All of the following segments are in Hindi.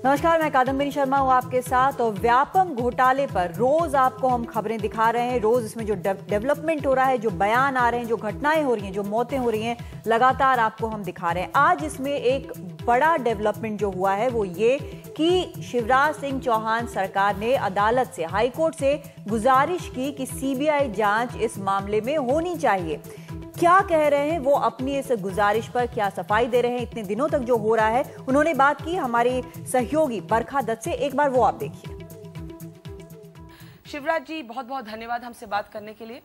नमस्कार, मैं कादम्बिनी शर्मा हूँ आपके साथ। और व्यापम घोटाले पर रोज आपको हम खबरें दिखा रहे हैं। रोज इसमें जो डेवलपमेंट हो रहा है, जो बयान आ रहे हैं, जो घटनाएं हो रही हैं, जो मौतें हो रही हैं, लगातार आपको हम दिखा रहे हैं। आज इसमें एक बड़ा डेवलपमेंट जो हुआ है वो ये कि शिवराज सिंह चौहान सरकार ने अदालत से, हाईकोर्ट से गुजारिश की कि सीबीआई जांच इस मामले में होनी चाहिए। क्या कह रहे हैं वो, अपनी इस गुजारिश पर क्या सफाई दे रहे हैं? इतने दिनों तक जो हो रहा है, उन्होंने बात की हमारी सहयोगी बरखा दत्त से। एक बार वो आप देखिए। शिवराज जी, बहुत बहुत धन्यवाद हमसे बात करने के लिए।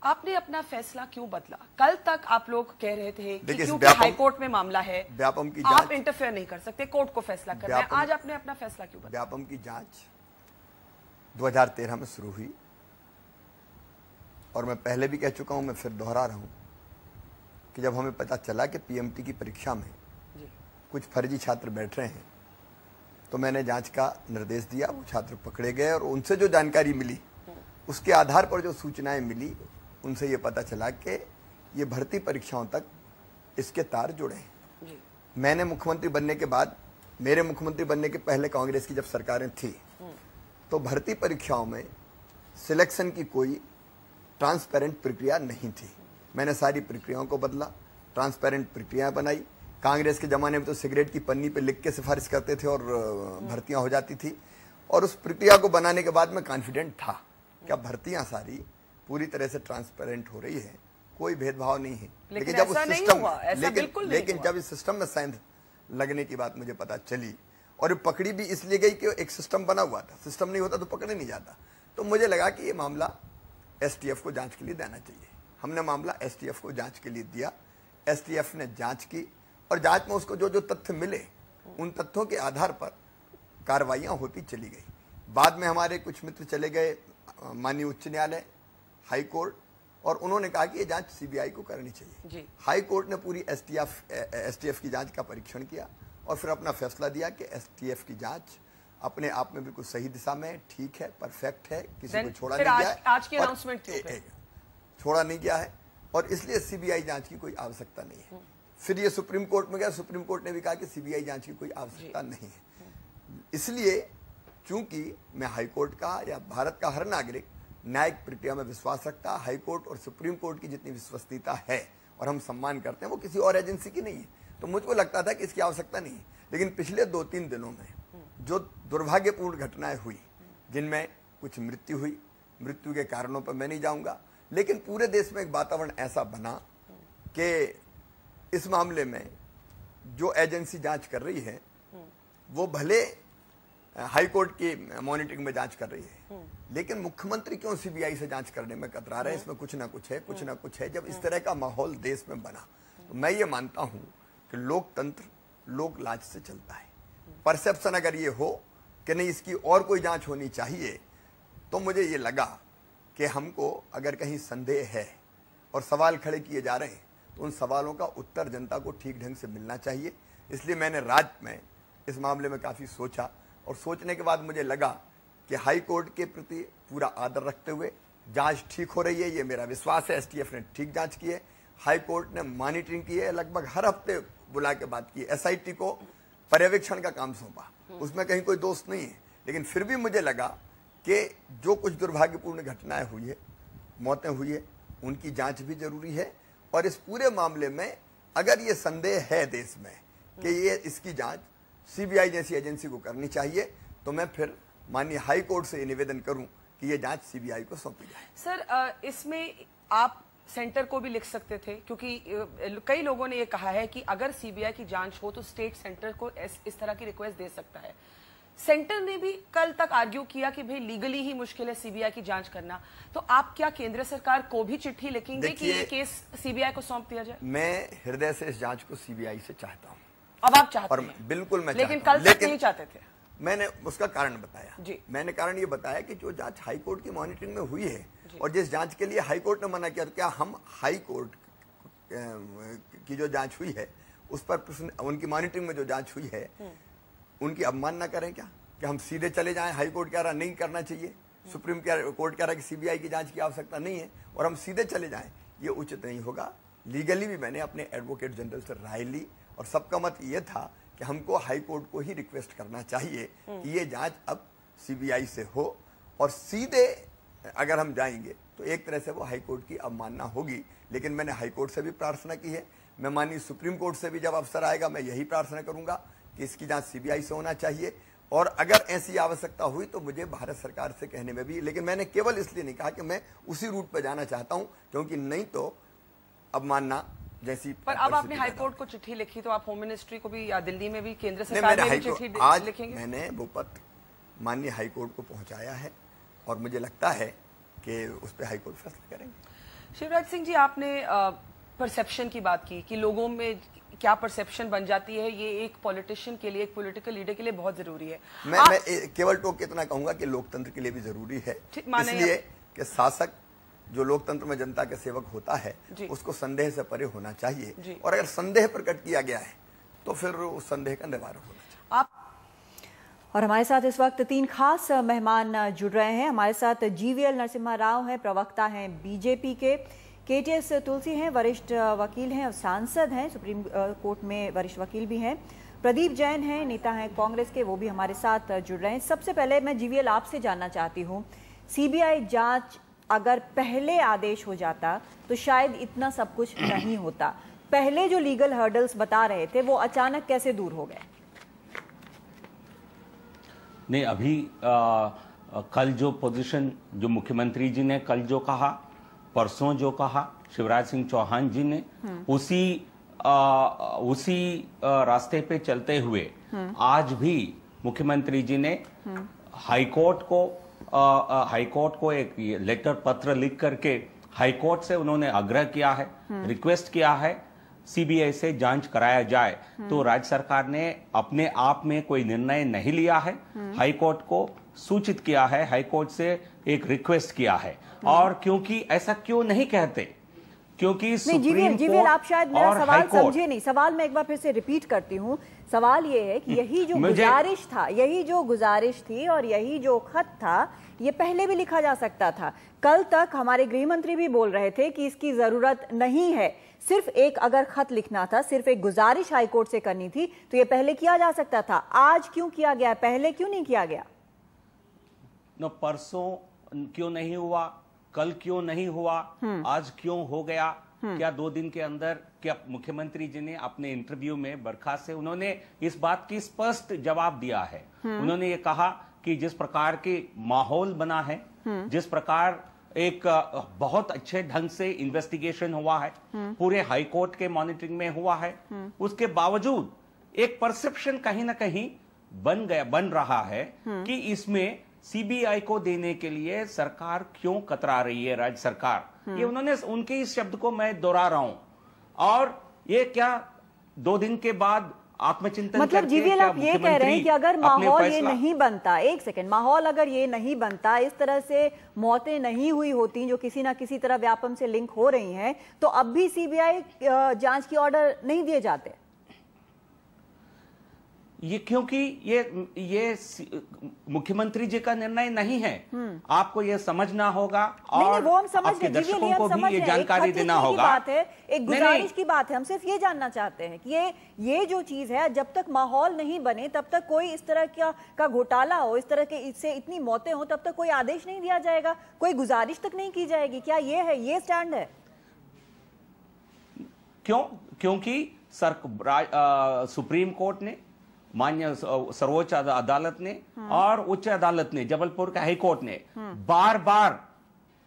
आपने अपना फैसला क्यों बदला? कल तक आप लोग कह रहे थे कि क्योंकि हाईकोर्ट में मामला है, व्यापम की आप इंटरफेयर नहीं कर सकते, कोर्ट को फैसला करना है। आज आपने अपना फैसला क्यों बदला? व्यापम की जांच 2013 में शुरू हुई और मैं पहले भी कह चुका हूं, मैं फिर दोहरा रहा हूं कि जब हमें पता चला कि पीएमटी की परीक्षा में कुछ फर्जी छात्र बैठ रहे हैं तो मैंने जांच का निर्देश दिया। वो छात्र पकड़े गए और उनसे जो जानकारी मिली, उसके आधार पर जो सूचनाएं मिली, उनसे ये पता चला कि ये भर्ती परीक्षाओं तक इसके तार जुड़े हैं। मैंने मुख्यमंत्री बनने के बाद, मेरे मुख्यमंत्री बनने के पहले कांग्रेस की जब सरकारें थी तो भर्ती परीक्षाओं में सिलेक्शन की कोई ट्रांसपेरेंट प्रक्रिया नहीं थी। मैंने सारी प्रक्रियाओं को बदला, ट्रांसपेरेंट प्रक्रिया बनाई। कांग्रेस के जमाने में तो सिगरेट की पन्नी पे लिख के सिफारिश करते थे और भर्तियां हो जाती थी। और उस प्रक्रिया को बनाने के बाद मैं कॉन्फिडेंट था कि अब भर्तियां सारी पूरी तरह से ट्रांसपेरेंट हो रही है, कोई भेदभाव नहीं है। लेकिन जब उस सिस्टम लेकिन जब इस सिस्टम में सेंध लगने की बात मुझे पता चली, और पकड़ी भी इसलिए गई कि एक सिस्टम बना हुआ था, सिस्टम नहीं होता तो पकड़े नहीं जाता, तो मुझे लगा कि ये मामला एसटीएफ को जांच के लिए देना चाहिए। हमने मामला एसटीएफ को जांच के लिए दिया। एसटीएफ ने जांच की और जांच में उसको जो जो तथ्य मिले, उन तथ्यों के आधार पर कार्रवाइयां होती चली गई। बाद में हमारे कुछ मित्र चले गए माननीय उच्च न्यायालय, हाई कोर्ट, और उन्होंने कहा कि ये जांच सीबीआई को करनी चाहिए। हाई कोर्ट ने पूरी एसटीएफ की जांच का परीक्षण किया और फिर अपना फैसला दिया कि एसटीएफ की जांच अपने आप में बिल्कुल सही दिशा में, ठीक है, परफेक्ट है, किसी को छोड़ा नहीं गया है। आज की अनाउंसमेंट छोड़ा नहीं गया है और इसलिए सीबीआई जांच की कोई आवश्यकता नहीं है। फिर ये सुप्रीम कोर्ट में गया, सुप्रीम कोर्ट ने भी कहा कि सीबीआई जांच की कोई आवश्यकता नहीं है। इसलिए चूंकि मैं हाईकोर्ट का या भारत का हर नागरिक न्यायिक प्रक्रिया में विश्वास रखता है, हाईकोर्ट और सुप्रीम कोर्ट की जितनी विश्वसनीयता है और हम सम्मान करते हैं, वो किसी और एजेंसी की नहीं है, तो मुझको लगता था कि इसकी आवश्यकता नहीं है। लेकिन पिछले 2-3 दिनों में जो दुर्भाग्यपूर्ण घटनाएं हुई, जिनमें कुछ मृत्यु हुई, मृत्यु के कारणों पर मैं नहीं जाऊंगा, लेकिन पूरे देश में एक वातावरण ऐसा बना कि इस मामले में जो एजेंसी जांच कर रही है वो भले हाई कोर्ट की मॉनिटरिंग में जांच कर रही है, लेकिन मुख्यमंत्री क्यों सीबीआई से जांच करने में कतरा रहे हैं? इसमें कुछ ना कुछ है, कुछ ना कुछ है। जब इस तरह का माहौल देश में बना तो मैं ये मानता हूं कि लोकतंत्र लोक लाज से चलता है। परसेप्शन अगर ये हो कि नहीं, इसकी और कोई जांच होनी चाहिए, तो मुझे ये लगा कि हमको अगर कहीं संदेह है और सवाल खड़े किए जा रहे हैं तो उन सवालों का उत्तर जनता को ठीक ढंग से मिलना चाहिए। इसलिए मैंने राज्य में इस मामले में काफी सोचा और सोचने के बाद मुझे लगा कि हाई कोर्ट के प्रति पूरा आदर रखते हुए जांच ठीक हो रही है, ये मेरा विश्वास है। एसटीएफ ने ठीक जांच की है, हाई कोर्ट ने मॉनिटरिंग की है, लगभग हर हफ्ते बुला के बात की। एसआईटी को पर्यवेक्षण का काम सौंपा, उसमें कहीं कोई दोष नहीं है। लेकिन फिर भी मुझे लगा कि जो कुछ दुर्भाग्यपूर्ण घटनाएं हुई है, मौतें हुई है, उनकी जांच भी जरूरी है। और इस पूरे मामले में अगर ये संदेह है देश में कि ये इसकी जांच सीबीआई जैसी एजेंसी को करनी चाहिए, तो मैं फिर माननीय हाई कोर्ट से ये निवेदन करूं कि ये जांच सीबीआई को सौंपी जाए। सर, इसमें आप सेंटर को भी लिख सकते थे, क्योंकि कई लोगों ने ये कहा है कि अगर सीबीआई की जांच हो तो स्टेट सेंटर को इस तरह की रिक्वेस्ट दे सकता है। सेंटर ने भी कल तक आर्ग्यू किया कि भाई लीगली ही मुश्किल है सीबीआई की जांच करना, तो आप क्या केंद्र सरकार को भी चिट्ठी लिखेंगे कि ये केस सीबीआई को सौंप दिया जाए? मैं हृदय से इस जांच को सीबीआई से चाहता हूं। अब आप चाहते हैं? बिल्कुल मैं लेकिन कल तक नहीं चाहते थे। मैंने उसका कारण बताया। मैंने कारण ये बताया कि जो जांच हाई कोर्ट की मॉनिटरिंग में हुई है और जिस जांच के लिए हाई कोर्ट ने मना किया, तो क्या हम हाई कोर्ट की जो जांच हुई है उस पर उनकी मॉनिटरिंग में जो जांच हुई है उनकी अवमानना करें क्या? कि हम सीधे चले जाएं? हाई कोर्ट कह रहा नहीं करना चाहिए, सुप्रीम कोर्ट कह रहा कि सीबीआई की जांच की आवश्यकता नहीं है, और हम सीधे चले जाएं, ये उचित नहीं होगा। लीगली भी मैंने अपने एडवोकेट जनरल से राय ली और सबका मत ये था कि हमको हाई कोर्ट को ही रिक्वेस्ट करना चाहिए कि ये जांच अब सीबीआई से हो, और सीधे अगर हम जाएंगे तो एक तरह से वो हाई कोर्ट की अवमानना होगी। लेकिन मैंने हाई कोर्ट से भी प्रार्थना की है, मैं माननीय सुप्रीम कोर्ट से भी जब अवसर आएगा मैं यही प्रार्थना करूंगा कि इसकी जांच सीबीआई से होना चाहिए, और अगर ऐसी आवश्यकता हुई तो मुझे भारत सरकार से कहने में भी, लेकिन मैंने केवल इसलिए नहीं कहा कि मैं उसी रूट पर जाना चाहता हूं, क्योंकि नहीं तो अवमानना जैसी। पर अब आपने हाईकोर्ट को चिट्ठी लिखी, तो आप होम मिनिस्ट्री को भी या दिल्ली में भी केंद्र सरकार में भी चिट्ठी आज लिखेंगे? मैंने वो पत्र माननीय हाईकोर्ट को पहुंचाया है, और मुझे लगता है कि उस पर हाईकोर्ट फैसला करेंगे। शिवराज सिंह जी, आपने परसेप्शन की बात की कि लोगों में क्या परसेप्शन बन जाती है, ये एक पॉलिटिशियन के लिए, एक पॉलिटिकल लीडर के लिए बहुत जरूरी है। मैं केवल टोक इतना कहूंगा कि लोकतंत्र के लिए भी जरूरी है, इसलिए कि शासक जो लोकतंत्र में जनता के सेवक होता है उसको संदेह से परे होना चाहिए, और अगर संदेह प्रकट किया गया है तो फिर उस संदेह का निवारण होना चाहिए। और हमारे साथ इस वक्त 3 खास मेहमान जुड़ रहे हैं। हमारे साथ जीवीएल नरसिम्हा राव हैं, प्रवक्ता हैं बीजेपी के, केटीएस तुलसी हैं, वरिष्ठ वकील हैं और सांसद हैं, सुप्रीम कोर्ट में वरिष्ठ वकील भी हैं, प्रदीप जैन हैं, नेता हैं कांग्रेस के, वो भी हमारे साथ जुड़ रहे हैं। सबसे पहले मैं जीवीएल आपसे जानना चाहती हूँ, सीबीआई जांच अगर पहले आदेश हो जाता तो शायद इतना सब कुछ नहीं होता। पहले जो लीगल हर्डल्स बता रहे थे वो अचानक कैसे दूर हो गए? नहीं, अभी कल जो पोजीशन जो मुख्यमंत्री जी ने कल जो कहा, परसों जो कहा शिवराज सिंह चौहान जी ने, उसी रास्ते पे चलते हुए आज भी मुख्यमंत्री जी ने हाईकोर्ट को एक लेटर पत्र लिख करके हाईकोर्ट से उन्होंने आग्रह किया है, रिक्वेस्ट किया है सीबीआई से जांच कराया जाए। तो राज्य सरकार ने अपने आप में कोई निर्णय नहीं लिया है, हाईकोर्ट को सूचित किया है, हाईकोर्ट से एक रिक्वेस्ट किया है। और क्योंकि ऐसा क्यों नहीं कहते, क्योंकि सुप्रीम कोर्ट आप शायद मेरा सवाल समझे नहीं। सवाल मैं एक बार फिर से रिपीट करती हूँ। सवाल ये है कि यही जो गुजारिश था, यही जो गुजारिश थी और यही जो खत था, ये पहले भी लिखा जा सकता था। कल तक हमारे गृह मंत्री भी बोल रहे थे कि इसकी जरूरत नहीं है, सिर्फ एक अगर खत लिखना था, सिर्फ एक गुजारिश हाईकोर्ट से करनी थी तो ये पहले किया जा सकता था। आज क्यों किया गया, पहले क्यों नहीं किया गया? परसों क्यों नहीं हुआ, कल क्यों नहीं हुआ, आज क्यों हो गया? क्या 2 दिन के अंदर, क्या मुख्यमंत्री जी ने अपने इंटरव्यू में बरखास्त से उन्होंने इस बात की स्पष्ट जवाब दिया है। उन्होंने ये कहा कि जिस प्रकार के माहौल बना है, जिस प्रकार एक बहुत अच्छे ढंग से इन्वेस्टिगेशन हुआ है, पूरे हाईकोर्ट के मॉनिटरिंग में हुआ है, उसके बावजूद एक परसेप्शन कहीं ना कहीं बन रहा है कि इसमें सीबीआई को देने के लिए सरकार क्यों कतरा रही है, राज्य सरकार। ये उन्होंने, उनके इस शब्द को मैं दोहरा रहा हूं। और ये क्या 2 दिन के बाद आत्मचिंतन, मतलब जीवीएल आप ये कह रहे हैं कि अगर माहौल ये नहीं बनता, एक सेकंड, माहौल अगर ये नहीं बनता, इस तरह से मौतें नहीं हुई होती जो किसी ना किसी तरह व्यापम से लिंक हो रही हैं, तो अब भी सीबीआई जांच की ऑर्डर नहीं दिए जाते? ये क्योंकि ये मुख्यमंत्री जी का निर्णय नहीं है, आपको ये समझना होगा और वो हम समझ आपके दर्शकों को भी ये जानकारी देना होगा। बात है, एक गुजारिश की बात है, हम सिर्फ ये जानना चाहते हैं कि ये जो चीज है, जब तक माहौल नहीं बने तब तक कोई इस तरह का घोटाला हो, इस तरह के इससे इतनी मौतें हो, तब तक कोई आदेश नहीं दिया जाएगा, कोई गुजारिश तक नहीं की जाएगी। क्या ये है, ये स्टैंड है? क्योंकि सुप्रीम कोर्ट ने, मान्य सर्वोच्च अदालत ने और उच्च अदालत ने, जबलपुर का हाई कोर्ट ने बार बार,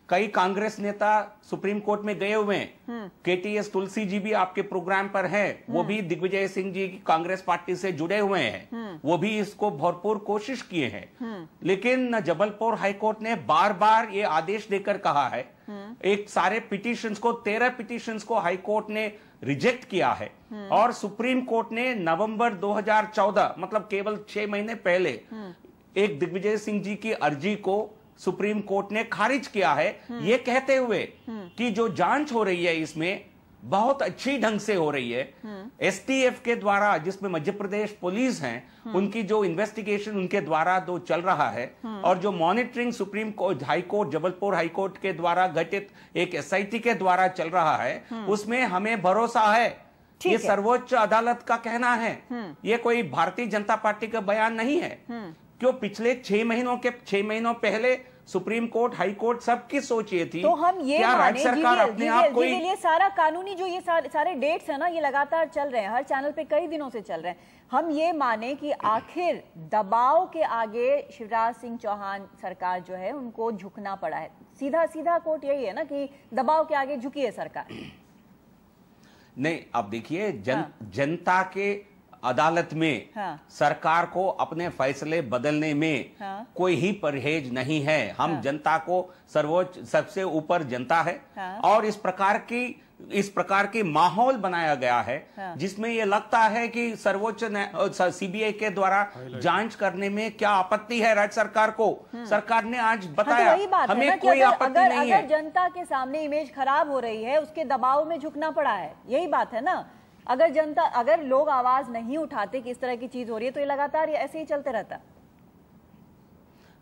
कई कांग्रेस नेता सुप्रीम कोर्ट में गए हुए हैं, केटीएस तुलसी जी भी आपके प्रोग्राम पर हैं, वो भी दिग्विजय सिंह जी की कांग्रेस पार्टी से जुड़े हुए हैं, वो भी इसको भरपूर कोशिश किए हैं। लेकिन जबलपुर हाईकोर्ट ने बार बार ये आदेश देकर कहा है, एक सारे पिटीशंस को, 13 पिटीशंस को हाईकोर्ट ने रिजेक्ट किया है, और सुप्रीम कोर्ट ने नवंबर 2014, मतलब केवल 6 महीने पहले, एक दिग्विजय सिंह जी की अर्जी को सुप्रीम कोर्ट ने खारिज किया है, ये कहते हुए कि जो जांच हो रही है इसमें बहुत अच्छी ढंग से हो रही है। एसटीएफ के द्वारा, जिसमें मध्य प्रदेश पुलिस है, उनकी जो इन्वेस्टिगेशन उनके द्वारा जो चल रहा है, और जो monitoring supreme court, high court, Jabalpur high court के द्वारा गठित एक एसआईटी के द्वारा चल रहा है, उसमें हमें भरोसा है ये सर्वोच्च अदालत का कहना है, ये कोई भारतीय जनता पार्टी का बयान नहीं है। क्यों पिछले 6 महीनों पहले सुप्रीम कोर्ट, हाई कोर्ट सबकी सोच ये थी, तो हम ये क्या राज्य सरकार अपने आप कोई ये सारा कानूनी जो ये सारे डेट्स है ना, ये लगातार चल रहे हैं, हर चैनल पे कई दिनों से चल रहे हैं, हम ये माने कि आखिर दबाव के आगे शिवराज सिंह चौहान सरकार जो है उनको झुकना पड़ा है। सीधा सीधा कोर्ट यही है ना कि दबाव के आगे झुकी है सरकार। नहीं, अब देखिए जनता के अदालत में सरकार को अपने फैसले बदलने में कोई ही परहेज नहीं है। हम जनता को सर्वोच्च, सबसे ऊपर जनता है और इस प्रकार की माहौल बनाया गया है जिसमें यह लगता है कि सर्वोच्च सीबीआई के द्वारा जांच करने में क्या आपत्ति है राज्य सरकार को। सरकार ने आज बताया तो हमें कोई आपत्ति नहीं है। जनता के सामने इमेज खराब हो रही है, उसके दबाव में झुकना पड़ा है, यही बात है ना। अगर लोग आवाज नहीं उठाते कि इस तरह की चीज हो रही है तो ये लगातार ऐसे ही चलते रहता।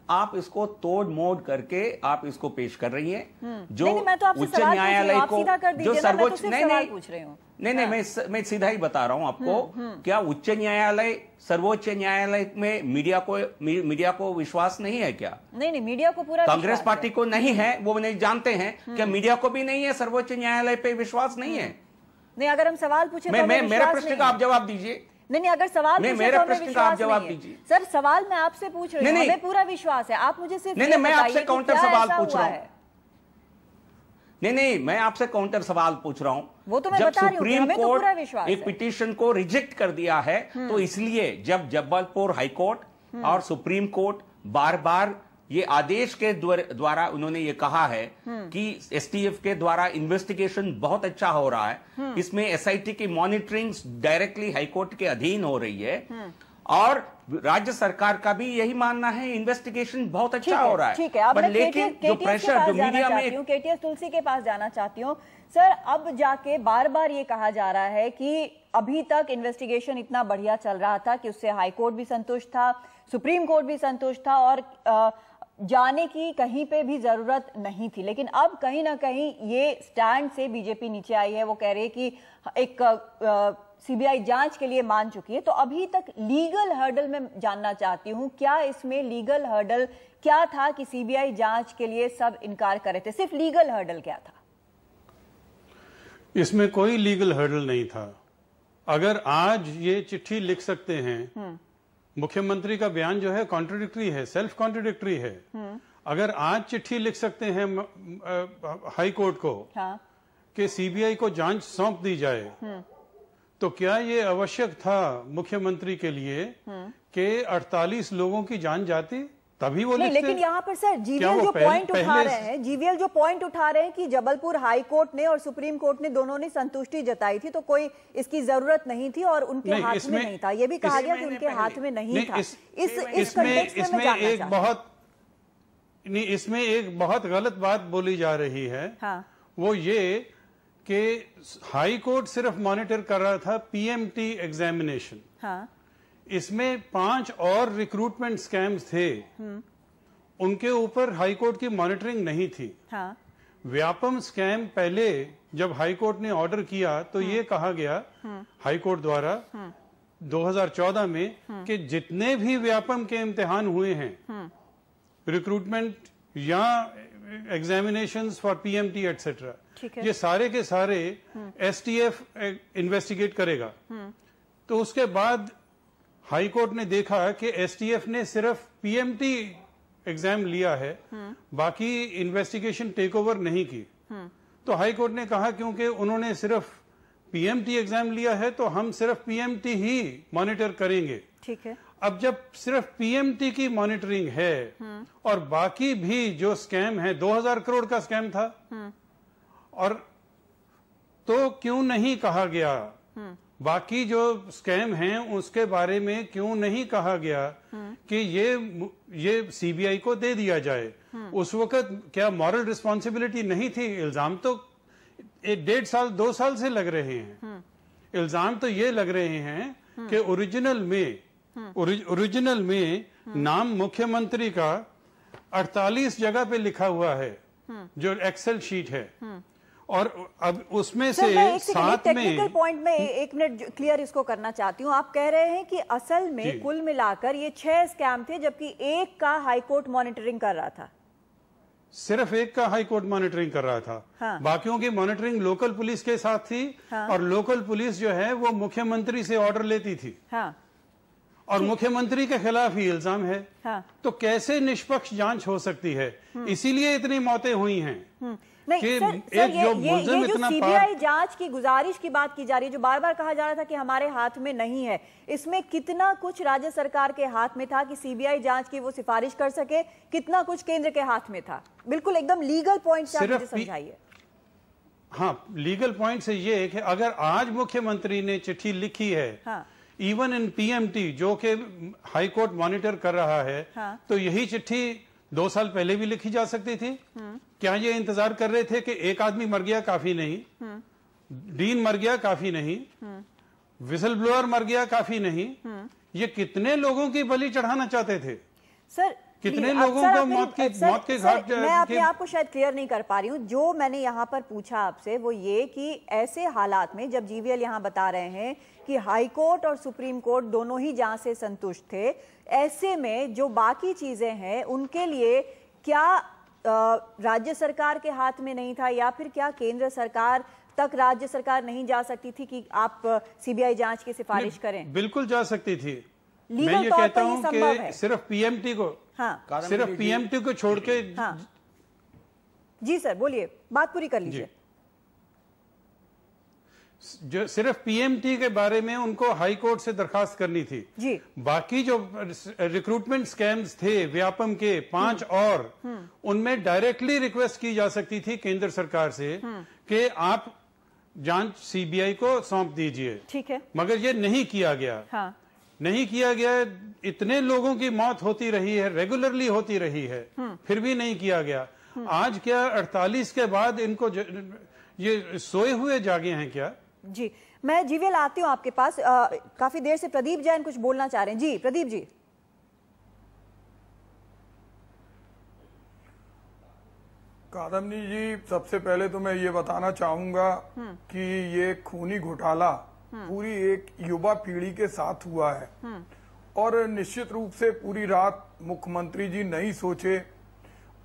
आप इसको तोड़ मोड़ करके आप इसको पेश कर रही हैं जो उच्च न्यायालय को, जो सर्वोच्च नहीं, मैं सीधा ही बता रहा हूं आपको। क्या उच्च न्यायालय, सर्वोच्च न्यायालय में मीडिया को विश्वास नहीं है क्या? नहीं, मीडिया को पूरा कांग्रेस पार्टी को नहीं है, वो नहीं जानते हैं क्या मीडिया को भी नहीं है, सर्वोच्च न्यायालय पे विश्वास नहीं है? नहीं, अगर हम सवाल पूछे तो मेरे प्रश्न का आप जवाब दीजिए। नहीं, अगर सवाल मेरे प्रश्न का आप जवाब दीजिए। सर, सवाल मैं आपसे पूछ रही हूँ, हमें पूरा विश्वास है, आप मुझे सिर्फ नहीं, मैं आपसे काउंटर सवाल पूछ रहा हूँ। नहीं, मैं आपसे काउंटर सवाल पूछ रहा हूं। वो तो मैं जब बता रही हूं, सुप्रीम कोर्ट एक पिटीशन को रिजेक्ट कर दिया है तो इसलिए जब जबलपुर हाईकोर्ट और सुप्रीम कोर्ट बार बार ये आदेश के द्वारा उन्होंने ये कहा है कि एसटीएफ के द्वारा इन्वेस्टिगेशन बहुत अच्छा हो रहा है, इसमें एसआईटी की मॉनिटरिंग डायरेक्टली हाईकोर्ट के अधीन हो रही है और राज्य सरकार का भी यही मानना है इन्वेस्टिगेशन बहुत अच्छा हो रहा है। ठीक है, अब मैं लेकिन जो प्रेशर जो मीडिया में केटीएस तुलसी के पास जाना चाहती हूँ। सर, अब जाके बार बार ये कहा जा रहा है कि अभी तक इन्वेस्टिगेशन इतना बढ़िया चल रहा था कि उससे हाई कोर्ट भी संतुष्ट था, सुप्रीम कोर्ट भी संतुष्ट था और जाने की कहीं पे भी जरूरत नहीं थी। लेकिन अब कहीं ना कहीं ये स्टैंड से बीजेपी नीचे आई है, वो कह रही है कि एक सीबीआई जांच के लिए मान चुकी है। तो अभी तक लीगल हर्डल में जानना चाहती हूं, क्या इसमें लीगल हर्डल क्या था कि सीबीआई जांच के लिए सब इनकार कर रहे थे? सिर्फ लीगल हर्डल क्या था? इसमें कोई लीगल हर्डल नहीं था। अगर आज ये चिट्ठी लिख सकते हैं, मुख्यमंत्री का बयान जो है कॉन्ट्रडिक्टरी है, सेल्फ कॉन्ट्रडिक्टरी है। अगर आज चिट्ठी लिख सकते हैं हाई कोर्ट को कि सीबीआई को जांच सौंप दी जाए, तो क्या ये आवश्यक था मुख्यमंत्री के लिए कि 48 लोगों की जान जाती? तभी वो लिखते। लेकिन यहाँ पर सर जीवीएल जो पॉइंट उठा रहे हैं, जीवीएल जो पॉइंट उठा रहे हैं कि जबलपुर हाई कोर्ट ने और सुप्रीम कोर्ट ने दोनों ने संतुष्टि जताई थी, तो कोई इसकी जरूरत नहीं थी और उनके हाथ में नहीं था। ये भी कहा गया कि उनके हाथ में नहीं था। इसमें एक बहुत गलत बात बोली जा रही है। वो ये कि हाई कोर्ट सिर्फ मॉनिटर कर रहा था पीएमटी एग्जामिनेशन। इसमें 5 और रिक्रूटमेंट स्कैम्स थे, उनके ऊपर हाई कोर्ट की मॉनिटरिंग नहीं थी। व्यापम स्कैम पहले जब हाई कोर्ट ने ऑर्डर किया तो ये कहा गया हाई कोर्ट द्वारा 2014 में कि जितने भी व्यापम के इम्तिहान हुए हैं, रिक्रूटमेंट या एग्जामिनेशंस फॉर पीएमटी एटसेट्रा, ये सारे के सारे एसटीएफ इन्वेस्टिगेट करेगा। तो उसके बाद हाई कोर्ट ने देखा कि एसटीएफ ने सिर्फ पीएमटी एग्जाम लिया है, बाकी इन्वेस्टिगेशन टेक ओवर नहीं की। तो हाई कोर्ट ने कहा क्योंकि उन्होंने सिर्फ पीएमटी एग्जाम लिया है तो हम सिर्फ पीएमटी ही मॉनिटर करेंगे। ठीक है। अब जब सिर्फ पीएमटी की मॉनिटरिंग है और बाकी भी जो स्कैम है, 2000 करोड़ का स्कैम था, और तो क्यों नहीं कहा गया बाकी जो स्कैम हैं उसके बारे में, क्यों नहीं कहा गया कि ये सीबीआई को दे दिया जाए? उस वक्त क्या मॉरल रिस्पॉन्सिबिलिटी नहीं थी? इल्जाम तो 1.5 साल 2 साल से लग रहे हैं। इल्जाम तो ये लग रहे हैं कि ओरिजिनल में नाम मुख्यमंत्री का 48 जगह पे लिखा हुआ है, जो एक्सेल शीट है और अब उसमें से साथ में टेक्निकल पॉइंट में 1 मिनट क्लियर इसको करना चाहती हूँ। आप कह रहे हैं कि असल में कुल मिलाकर ये 6 स्कैम थे, जबकि एक का हाईकोर्ट मॉनिटरिंग कर रहा था। सिर्फ एक का हाई कोर्ट मॉनिटरिंग कर रहा था। हाँ। बाकियों की मॉनिटरिंग लोकल पुलिस के साथ थी। हाँ। और लोकल पुलिस जो है वो मुख्यमंत्री से ऑर्डर लेती थी। हाँ। और मुख्यमंत्री के खिलाफ ही इल्जाम है। हाँ। तो कैसे निष्पक्ष जांच हो सकती है? इसीलिए इतनी मौतें हुई हैं। नहीं सर, ये जो सीबीआई जांच की गुजारिश की बात की जा रही है, जो बार बार कहा जा रहा था कि हमारे हाथ में नहीं है, इसमें कितना कुछ राज्य सरकार के हाथ में था कि सीबीआई जांच की वो सिफारिश कर सके, कितना कुछ केंद्र के हाथ में था? बिल्कुल एकदम लीगल पॉइंट से आप मुझे समझाइए। हाँ, लीगल पॉइंट से ये है कि अगर आज मुख्यमंत्री ने चिट्ठी लिखी है, हाँ। इवन इन पीएमटी जो कि हाई कोर्ट मॉनिटर कर रहा है, हाँ। तो यही चिट्ठी 2 साल पहले भी लिखी जा सकती थी। क्या ये इंतजार कर रहे थे कि एक आदमी मर गया काफी नहीं, डीन मर गया काफी नहीं, विसल ब्लोअर मर गया काफी नहीं, ये कितने लोगों की बलि चढ़ाना चाहते थे? सर कितने लोगों को मौत के घाट? मैं अपने आप को शायद क्लियर नहीं कर पा रही हूँ। जो मैंने यहाँ पर पूछा आपसे वो ये कि ऐसे हालात में जब जीवीएल यहाँ बता रहे हैं कि हाई कोर्ट और सुप्रीम कोर्ट दोनों ही जांच से संतुष्ट थे, ऐसे में जो बाकी चीजें हैं उनके लिए क्या राज्य सरकार के हाथ में नहीं था, या फिर क्या केंद्र सरकार तक राज्य सरकार नहीं जा सकती थी कि आप सीबीआई जांच की सिफारिश करें? बिल्कुल जा सकती थी। मैं ये कहता हूं कि सिर्फ पीएमटी को, हाँ। सिर्फ पीएमटी को छोड़ के, हाँ। जी सर बोलिए, बात पूरी कर लीजिए। जो सिर्फ पीएमटी के बारे में उनको हाई कोर्ट से दरखास्त करनी थी जी। बाकी जो रिक्रूटमेंट स्कैम्स थे व्यापम के 5 और, उनमें डायरेक्टली रिक्वेस्ट की जा सकती थी केंद्र सरकार से कि आप जांच सीबीआई को सौंप दीजिए। ठीक है, मगर ये नहीं किया गया। हाँ। नहीं किया गया। इतने लोगों की मौत होती रही है, रेगुलरली होती रही है, फिर भी नहीं किया गया। आज क्या 48 के बाद इनको ये सोए हुए जागे हैं क्या? जी, मैं जीवीएल आती हूँ आपके पास। काफी देर से प्रदीप जैन कुछ बोलना चाह रहे हैं। जी प्रदीप जी। कादम्बनी जी, सबसे पहले तो मैं ये बताना चाहूंगा कि ये खूनी घोटाला पूरी एक युवा पीढ़ी के साथ हुआ है, और निश्चित रूप से पूरी रात मुख्यमंत्री जी नहीं सोचे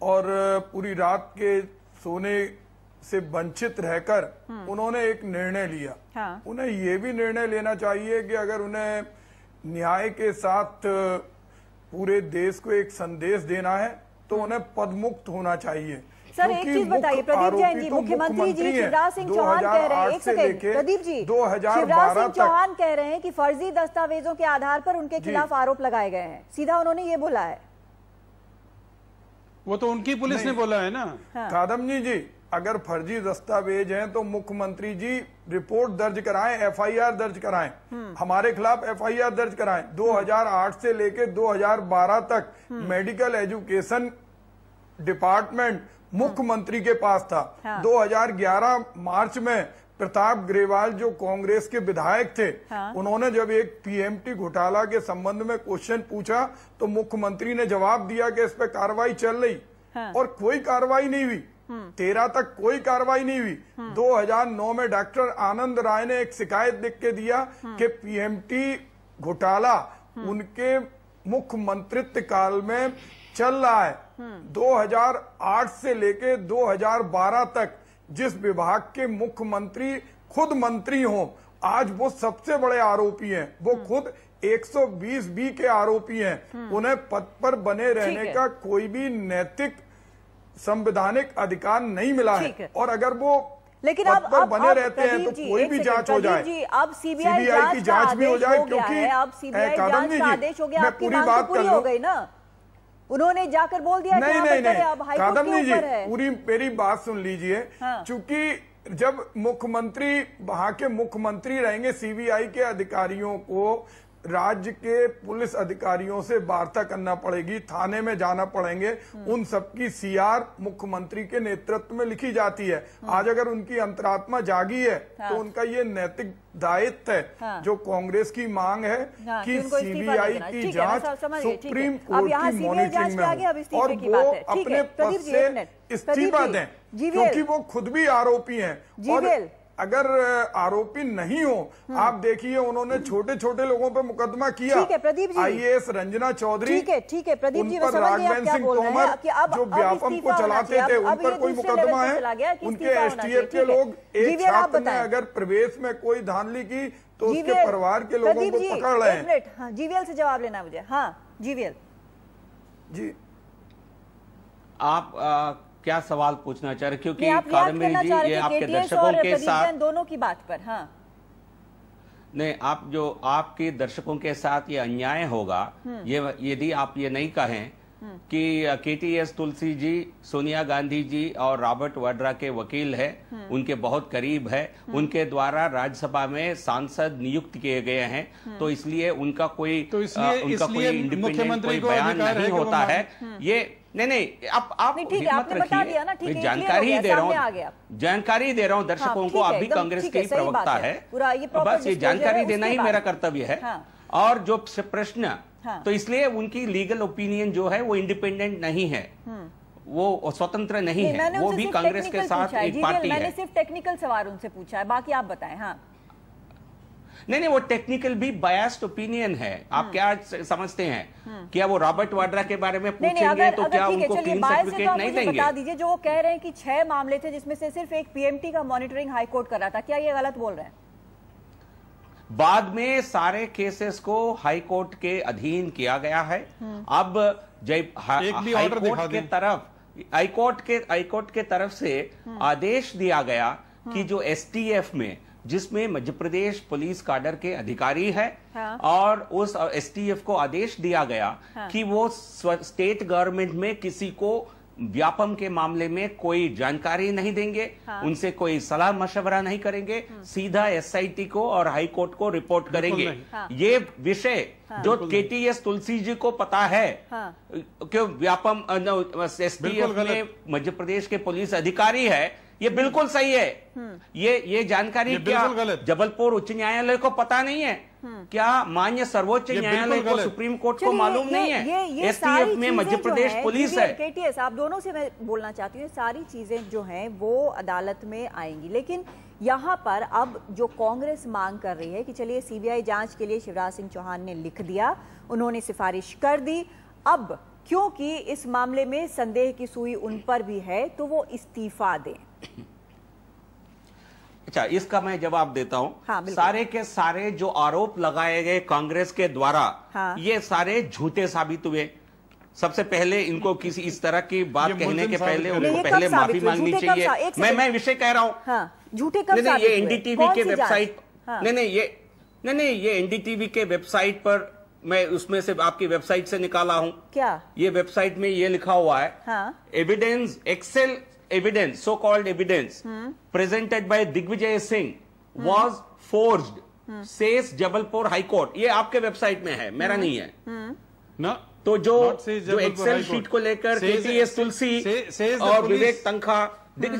और पूरी रात के सोने से वंचित रहकर उन्होंने एक निर्णय लिया। हाँ। उन्हें ये भी निर्णय लेना चाहिए कि अगर उन्हें न्याय के साथ पूरे देश को एक संदेश देना है तो उन्हें पदमुक्त होना चाहिए। सर एक चीज बताइए प्रदीप जैन जी, मुख्यमंत्री जी शिवराज सिंह चौहान कह रहे हैं, एक सेकंड प्रदीप जी, 2012 शिवराज सिंह चौहान कह रहे हैं कि फर्जी दस्तावेजों के आधार पर उनके खिलाफ आरोप लगाए गए हैं। सीधा उन्होंने ये बोला है। वो तो उनकी पुलिस ने बोला है ना। हाँ। कादम्बनी जी, अगर फर्जी दस्तावेज हैं तो मुख्यमंत्री जी रिपोर्ट दर्ज कराएं, एफआईआर दर्ज कराएं, हमारे खिलाफ एफआईआर दर्ज कराएं। 2008 से लेकर 2012 तक मेडिकल एजुकेशन डिपार्टमेंट मुख्यमंत्री के पास था। हाँ। 2011 मार्च में प्रताप ग्रेवाल जो कांग्रेस के विधायक थे, हाँ। उन्होंने जब एक पीएमटी घोटाला के संबंध में क्वेश्चन पूछा तो मुख्यमंत्री ने जवाब दिया कि इस पर कार्रवाई चल रही। हाँ। और कोई कार्रवाई नहीं हुई। 13 तक कोई कार्रवाई नहीं हुई। 2009 में डॉक्टर आनंद राय ने एक शिकायत लिख के दिया कि पीएमटी घोटाला उनके मुख्यमंत्रित्व काल में चल रहा है। 2008 से लेके 2012 तक जिस विभाग के मुख्यमंत्री खुद मंत्री हों, आज वो सबसे बड़े आरोपी हैं। वो खुद 120B के आरोपी हैं। उन्हें पद पर बने रहने का कोई भी नैतिक संवैधानिक अधिकार नहीं मिला है। और अगर वो लेकिन पद पर बने रहते हैं तो कोई भी जांच हो जाए, अब सीबीआई की जांच भी हो जाए, क्योंकि अब सीबीआई जांच का आदेश हो गया, आपकी मांग तो पूरी हो गई ना। उन्होंने जाकर बोल दिया नहीं, अब हाईकोर्ट के ऊपर है। पूरी मेरी बात सुन लीजिए। हाँ। चूंकि जब मुख्यमंत्री वहां के मुख्यमंत्री रहेंगे, सीबीआई के अधिकारियों को राज्य के पुलिस अधिकारियों से वार्ता करना पड़ेगी, थाने में जाना पड़ेंगे। उन सबकी सीआर मुख्यमंत्री के नेतृत्व में लिखी जाती है। आज अगर उनकी अंतरात्मा जागी है तो उनका ये नैतिक दायित्व है। जो कांग्रेस की मांग है कि सीबीआई की जांच सुप्रीम कोर्ट की मॉनिटरिंग में हो और वो अपने पद से इस्तीफा दें, क्योंकि वो खुद भी आरोपी हैं। और अगर आरोपी नहीं हो, आप देखिए उन्होंने छोटे छोटे लोगों पर मुकदमा किया। ठीक है प्रदीप जी, आईएएस रंजना चौधरी, ठीक है प्रदीप जी, उन पर राघवेंद्र सिंह तोमर जो व्यापम को चलाते थे, उन पर कोई मुकदमा है। उनके एसटीएफ के लोग, एक छात्र ने अगर प्रवेश में कोई धांधली की तो उसके परिवार के लोगों को पकड़ रहे हैं। जीवीएल से जवाब लेना मुझे। हाँ जीवीएल जी, आप क्या सवाल पूछना चाह रहे, क्योंकि कादम्बिनी जी ये आपके दर्शकों के साथ दोनों की बात पर। हाँ नहीं, आप जो आपके दर्शकों के साथ ये अन्याय होगा, ये यदि आप ये नहीं कहें कि केटीएस तुलसी जी सोनिया गांधी जी और रॉबर्ट वाड्रा के वकील है, उनके बहुत करीब है, उनके द्वारा राज्यसभा में सांसद नियुक्त किए गए हैं, तो इसलिए उनका कोई इंडिपेंडेंट कोई बयान नहीं होता है। ये नहीं आप हिम्मत रखिए, जानकारी दे रहा हूँ दर्शकों को। आप भी कांग्रेस के ही प्रवक्ता है, बस ये जानकारी देना ही मेरा कर्तव्य है। और जो प्रश्न, तो इसलिए उनकी लीगल ओपिनियन जो है वो इंडिपेंडेंट नहीं है, वो स्वतंत्र नहीं है, वो भी कांग्रेस के साथ एक पार्टी है। मैंने सिर्फ टेक्निकल सवाल उनसे पूछा है, बाकी आप बताएं। हाँ नहीं, वो टेक्निकल भी बायस्ड ओपिनियन है। आप क्या समझते हैं, क्या वो रॉबर्ट वाड्रा के बारे में पूछेंगे तो क्या उनको क्लीन सर्टिफिकेट नहीं देंगे? बता दीजिए, जो वो कह रहे हैं कि 6 मामले थे जिसमें से सिर्फ एक पीएमटी का मॉनिटरिंग हाईकोर्ट कर रहा था, क्या ये गलत बोल रहे हैं? बाद में सारे केसेस को हाईकोर्ट के अधीन किया गया है। अब जब हाईकोर्ट के तरफ से आदेश दिया गया कि जो एसटीएफ में, जिसमें मध्य प्रदेश पुलिस काडर के अधिकारी है, और उस एसटीएफ को आदेश दिया गया कि वो स्टेट गवर्नमेंट में किसी को व्यापम के मामले में कोई जानकारी नहीं देंगे, उनसे कोई सलाह मशवरा नहीं करेंगे, सीधा एसआईटी को और हाई कोर्ट को रिपोर्ट करेंगे। ये विषय जो केटीएस तुलसी जी को पता है, क्यों व्यापम एसटीएफ में मध्य प्रदेश के पुलिस अधिकारी है, ये बिल्कुल सही है। ये जानकारी क्या जबलपुर उच्च न्यायालय को पता नहीं है? क्या माननीय सर्वोच्च न्यायालय को, सुप्रीम कोर्ट को मालूम नहीं है? एसटीएफ में मध्य प्रदेश पुलिस है। केटीएस, आप दोनों से मैं बोलना चाहती हूँ, सारी चीजें जो हैं वो अदालत में आएंगी, लेकिन यहाँ पर अब जो कांग्रेस मांग कर रही है कि चलिए सीबीआई जांच के लिए शिवराज सिंह चौहान ने लिख दिया, उन्होंने सिफारिश कर दी, अब क्योंकि इस मामले में संदेह की सुई उन पर भी है तो वो इस्तीफा दें। अच्छा, इसका मैं जवाब देता हूं। हाँ, सारे के सारे जो आरोप लगाए गए कांग्रेस के द्वारा, ये सारे झूठे साबित हुए। सबसे पहले इनको किसी इस तरह की बात कहने के पहले उनको पहले माफी मांगनी चाहिए। मैं विषय कह रहा हूं। झूठे कब नहीं, ये एनडीटीवी के वेबसाइट, नहीं, ये एनडीटीवी के वेबसाइट पर, मैं उसमें से आपकी वेबसाइट से निकाला हूं। क्या ये वेबसाइट में ये लिखा हुआ है, evidence, excel evidence, so-called evidence presented by Digvijay Singh was forged, says Jabalpur High Court। ये आपके वेबसाइट में है, मेरा नहीं है ना। तो जो एक्सेल शीट को लेकर केटीएस तुलसी और विवेक तंखा,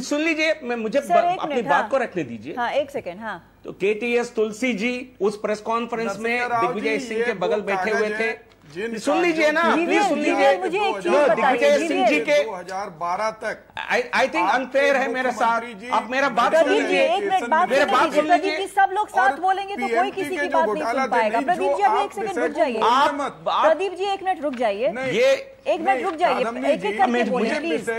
सुन लीजिए, मैं मुझे अपनी बात को रखने दीजिए। हाँ, एक सेकेंड। हाँ, तो केटीएस तुलसी जी उस प्रेस कॉन्फ्रेंस में दिग्विजय सिंह के बगल बैठे हुए थे। सुन लीजिए ना, प्लीज सुन लीजिए। मुझे एक चीज बताइए, सिंह जी के 2012 तक आई थिंक अनफेयर है मेरे साथ। आप मेरा बात सुन लीजिए, एक मिनट बात सुन लीजिए। सब लोग साथ बोलेंगे तो कोई किसी की बात नहीं सुन पाएगा। प्रदीप जी अभी एक सेकंड रुक जाइए। प्रदीप जी एक मिनट रुक जाइए, एक मिनट रुक जाइए, एक एक करके बोलिए प्लीज।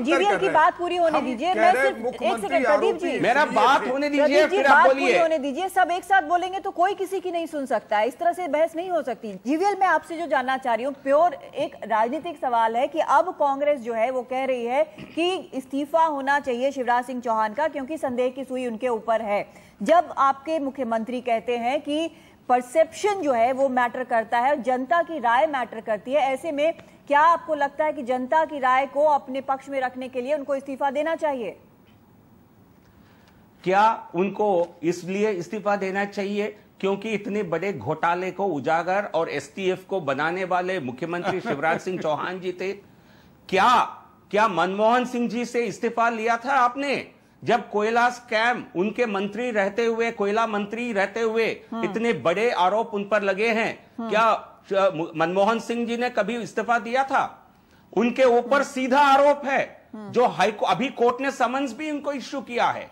जीवीएल की बात पूरी होने दीजिए। मैं सिर्फ एक सेकंड, प्रदीप जी मेरा बात होने दीजिए, फिर आप बोलिए। होने दीजिए, सब एक साथ बोलेंगे तो कोई किसी की नहीं सुन सकता। इस तरह से बहस नहीं हो सकती। जीवीएल, मैं आपसे जो जानना चाह रही हूँ, प्योर एक राजनीतिक सवाल है कि अब कांग्रेस जो है वो कह रही है कि इस्तीफा होना चाहिए शिवराज सिंह चौहान का, क्योंकि संदेह की सुई उनके ऊपर है। जब आपके मुख्यमंत्री कहते हैं कि परसेप्शन जो है वो मैटर करता है, जनता की राय मैटर करती है, ऐसे में क्या आपको लगता है कि जनता की राय को अपने पक्ष में रखने के लिए उनको इस्तीफा देना चाहिए? क्या उनको इसलिए इस्तीफा देना चाहिए क्योंकि इतने बड़े घोटाले को उजागर और एसटीएफ को बनाने वाले मुख्यमंत्री शिवराज सिंह चौहान जी थे। क्या मनमोहन सिंह जी से इस्तीफा लिया था आपने? जब कोयला स्कैम उनके मंत्री रहते हुए, कोयला मंत्री रहते हुए इतने बड़े आरोप उन पर लगे हैं, क्या मनमोहन सिंह जी ने कभी इस्तीफा दिया था? उनके ऊपर सीधा आरोप है जो अभी कोर्ट ने समन्स भी उनको इश्यू किया है।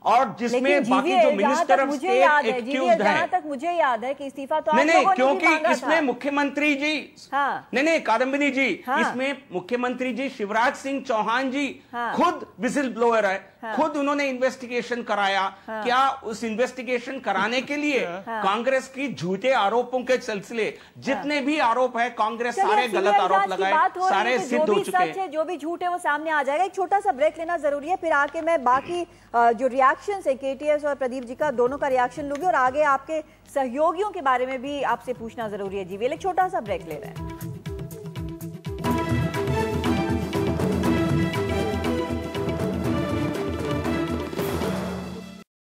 और जिसमें बाकी जो मिनिस्टर ऑफ स्टेट एक्यूज्ड हैं, जहां तक मुझे याद है कि इस्तीफा तो नहीं, क्योंकि इसमें मुख्यमंत्री जी नहीं कादम्बिनी जी, इसमें मुख्यमंत्री जी शिवराज सिंह चौहान जी खुद विजिल ब्लोअर है, खुद उन्होंने इन्वेस्टिगेशन कराया। क्या उस इन्वेस्टिगेशन कराने के लिए कांग्रेस की झूठे आरोपों के सिलसिले जितने भी आरोप है, कांग्रेस सारे गलत आरोप लगाए, सारे सिद्ध हो चुके हैं। जो भी झूठ है वो सामने आ जाएगा। एक छोटा सा ब्रेक लेना जरूरी है, फिर आके मैं बाकी जो रिएक्शन है केटीएस और प्रदीप जी का, दोनों का रिएक्शन लूंगी और आगे आपके सहयोगियों के बारे में भी आपसे पूछना जरूरी है। जी, एक छोटा सा ब्रेक ले रहे हैं।